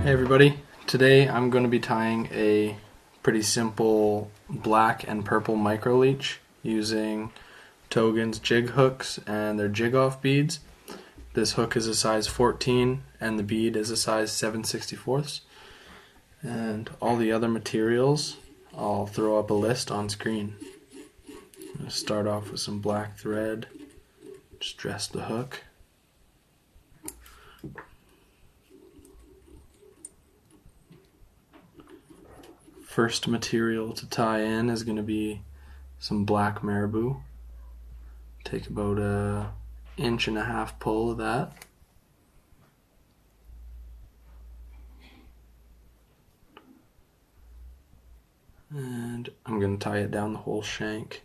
Hey everybody, today I'm going to be tying a pretty simple black and purple micro leech using Togens jig hooks and their jig off beads. This hook is a size 14 and the bead is a size 7/64. And all the other materials I'll throw up a list on screen. I'm going to start off with some black thread, just dress the hook. First material to tie in is going to be some black marabou. Take about an 1.5 inch pull of that. And I'm going to tie it down the whole shank.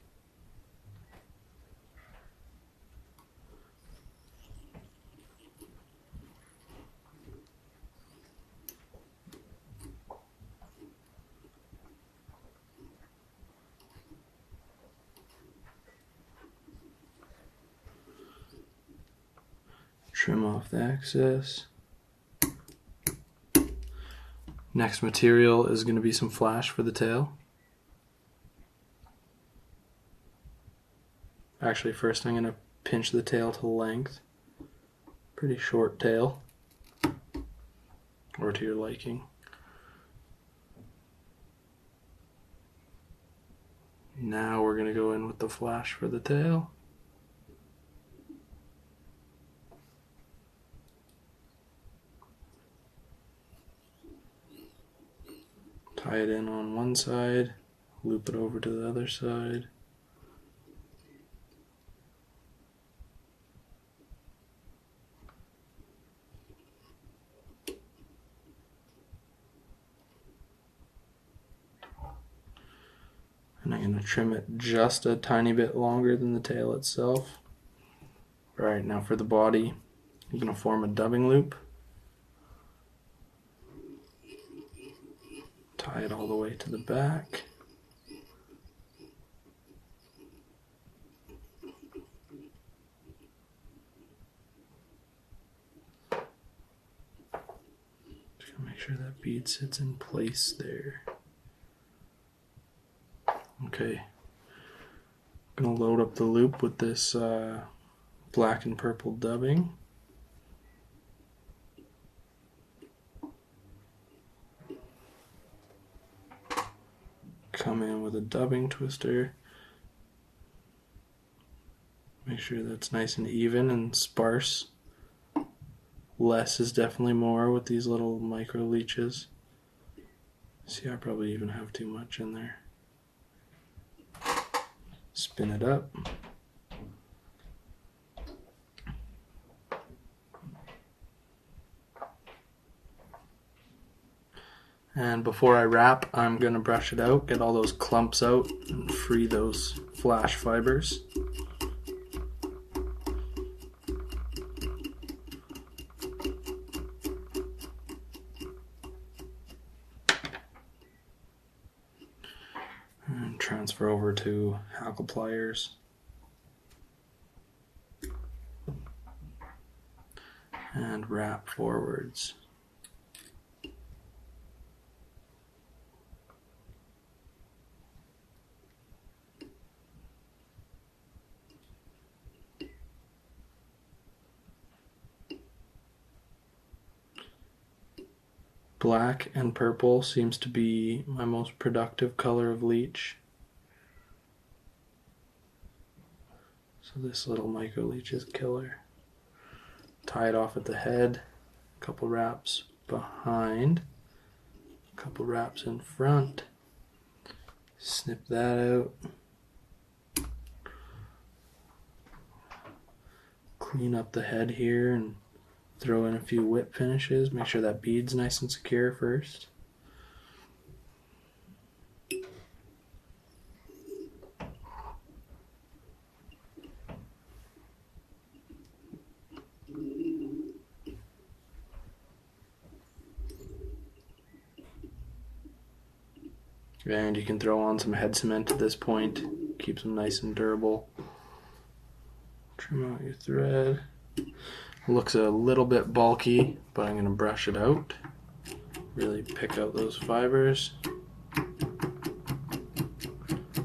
Trim off the excess. Next material is going to be some flash for the tail. Actually, first I'm going to pinch the tail to length. Pretty short tail, or to your liking. Now we're going to go in with the flash for the tail. Tie it in on one side, loop it over to the other side. And I'm going to trim it just a tiny bit longer than the tail itself. Alright, now for the body, I'm going to form a dubbing loop. Tie it all the way to the back. Just gonna make sure that bead sits in place there. Okay, I'm gonna load up the loop with this black and purple dubbing. Come in with a dubbing twister. Make sure that's nice and even and sparse. Less is definitely more with these little micro leeches. See, I probably even have too much in there. Spin it up. And before I wrap, I'm going to brush it out, get all those clumps out, and free those flash fibers. And transfer over to hackle pliers. And wrap forwards. Black and purple seems to be my most productive color of leech. So this little micro leech is killer. Tie it off at the head, a couple wraps behind, a couple wraps in front. Snip that out. Clean up the head here and throw in a few whip finishes. Make sure that bead's nice and secure first. And you can throw on some head cement at this point. Keeps them nice and durable. Trim out your thread. Looks a little bit bulky, but I'm going to brush it out. Really pick out those fibers.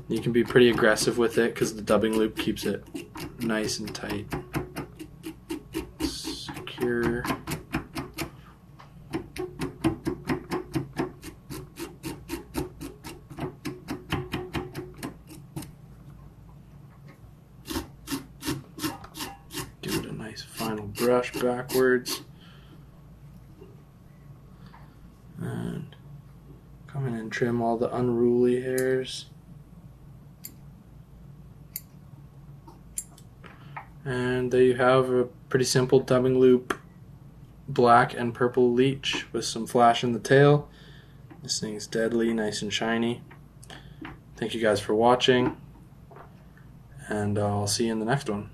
You can be pretty aggressive with it because the dubbing loop keeps it nice and tight. Secure. Give it a nice final brush backwards. And come in and trim all the unruly hairs. And there you have a pretty simple dubbing loop black and purple leech with some flash in the tail. This thing's deadly, nice and shiny. Thank you guys for watching, and I'll see you in the next one.